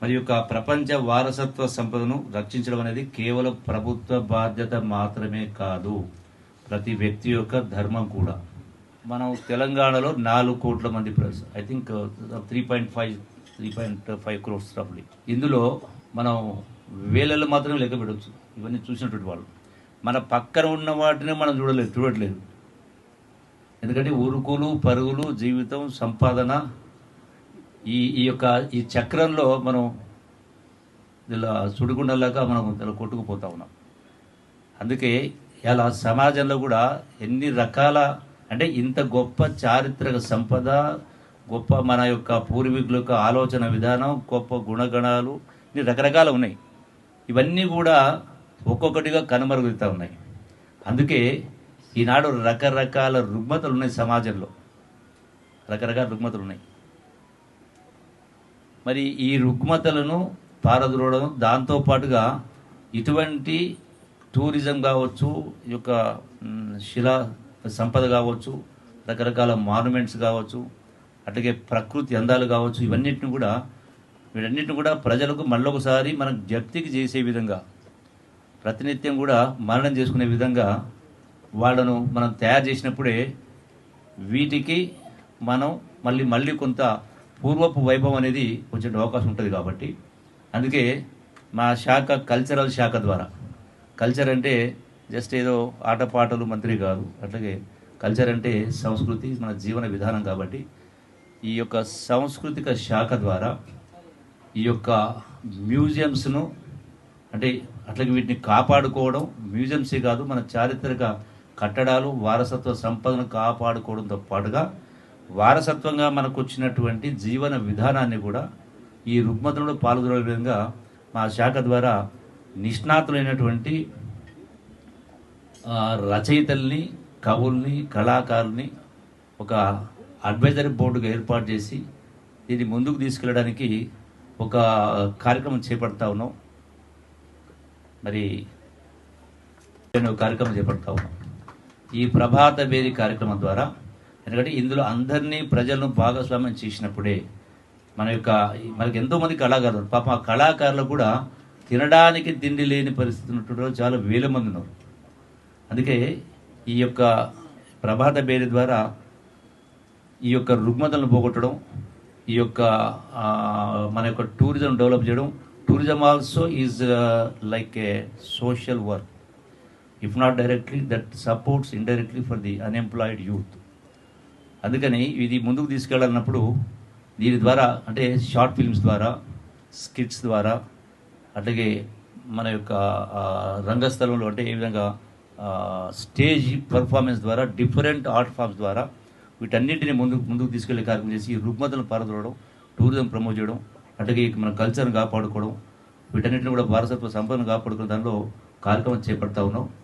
మరి యొక్క ప్రపంచ వారసత్వ సంపదను రక్షించడం అనేది కేవలం ప్రభుత్వ బాధ్యత మాత్రమే కాదు, ప్రతి వ్యక్తి యొక్క ధర్మం కూడా. మనం తెలంగాణలో 4 కోట్ల మంది ఐ థింక్ 3.5 క్రోర్స్ రఫ్లీ. ఇందులో మనం వేలల్లో మాత్రమే లెక్క పెట్టవచ్చు ఇవన్నీ చూసినటువంటి వాళ్ళు. మన పక్కన ఉన్న వాటిని మనం చూడట్లేదు. ఎందుకంటే ఉరుకులు పరుగులు, జీవితం, సంపాదన, ఈ చక్రంలో మనం ఇలా సుడిగుండలాగా మనం ఇలా కొట్టుకుపోతా ఉన్నాం. అందుకే ఇలా సమాజంలో కూడా ఎన్ని రకాల అంటే ఇంత గొప్ప చారిత్రక సంపద, గొప్ప మన యొక్క పూర్వీకుల యొక్క ఆలోచన విధానం, గొప్ప గుణగణాలు ఇన్ని రకరకాలు ఉన్నాయి. ఇవన్నీ కూడా ఒక్కొక్కటిగా కనుమరుగుతూ ఉన్నాయి. అందుకే ఈనాడు రకరకాల రుగ్మతలు ఉన్నాయి సమాజంలో, రకరకాల రుగ్మతలు ఉన్నాయి. మరి ఈ రుగ్మతలను పారద్రోవడం, దాంతోపాటుగా ఇటువంటి టూరిజం కావచ్చు, ఈ యొక్క శిలా సంపద కావచ్చు, రకరకాల మాన్యుమెంట్స్ కావచ్చు, అట్లాగే ప్రకృతి అందాలు కావచ్చు, వీటన్నిటిని కూడా ప్రజలకు మళ్ళొకసారి మనం జప్తికి చేసే విధంగా, ప్రతినిత్యం కూడా మరణం చేసుకునే విధంగా వాళ్ళను మనం తయారు చేసినప్పుడే వీటికి మనం మళ్ళీ కొంత పూర్వపు వైభవం అనేది వచ్చే అవకాశం ఉంటుంది. కాబట్టి అందుకే మా శాఖ కల్చరల్ శాఖ ద్వారా, కల్చర్ అంటే జస్ట్ ఏదో ఆటపాటలు మంత్రి కాదు, అట్లాగే కల్చర్ అంటే సంస్కృతి, మన జీవన విధానం. కాబట్టి ఈ యొక్క సాంస్కృతిక శాఖ ద్వారా ఈ యొక్క మ్యూజియంస్ను అంటే అట్లాగే వీటిని కాపాడుకోవడం, మ్యూజియంసే కాదు మన చారిత్రక కట్టడాలు, వారసత్వ సంపదను కాపాడుకోవడంతో పాటుగా వారసత్వంగా మనకు వచ్చినటువంటి జీవన విధానాన్ని కూడా ఈ రుగ్మతలో పాల్గొనే విధంగా మా శాఖ ద్వారా నిష్ణాతులైనటువంటి రచయితల్ని, కవుల్ని, కళాకారుల్ని ఒక అడ్వైజరీ బోర్డుగా ఏర్పాటు చేసి దీన్ని ముందుకు తీసుకెళ్ళడానికి ఒక కార్యక్రమం చేపడతా ఉన్నాం. మరి నేను కార్యక్రమం చేపడతా ఉన్నాం ఈ ప్రభాత వేది కార్యక్రమం ద్వారా. ఎందుకంటే ఇందులో అందరినీ ప్రజలను భాగస్వామ్యం చేసినప్పుడే మనకి ఎంతోమంది కళాకారులు, పాపం ఆ కళాకారులు కూడా తినడానికి తిండి లేని పరిస్థితి ఉన్నట్టు చాలా వేల మంది ఉన్నారు. అందుకే ఈ యొక్క ప్రభాత బేరీ ద్వారా ఈ యొక్క రుగ్మతలను పోగొట్టడం, ఈ యొక్క మన యొక్క టూరిజం డెవలప్ చేయడం. Tourism also is like A social work, if not directly that supports indirectly for the unemployed youth. అందుకని ఇది ముందుకు తీసుకెళ్ళాలన్నప్పుడు దీని ద్వారా అంటే షార్ట్ ఫిల్మ్స్ ద్వారా, స్కిట్స్ ద్వారా, అట్లాగే మన యొక్క రంగస్థలంలో అంటే ఏ విధంగా స్టేజ్ పర్ఫార్మెన్స్ ద్వారా, డిఫరెంట్ ఆర్ట్ ఫామ్స్ ద్వారా వీటన్నింటినీ ముందుకు తీసుకెళ్లే కార్యక్రమం చేసి ఈ రుగ్మతలను పారద్రోవడం, టూరిజం ప్రమోట్ చేయడం, అట్లాగే మన కల్చర్ని కాపాడుకోవడం, వీటన్నిటిని కూడా వారసత్వ సంపదను కాపాడుకునే దానిలో కార్యక్రమం చేపడతా ఉన్నాం.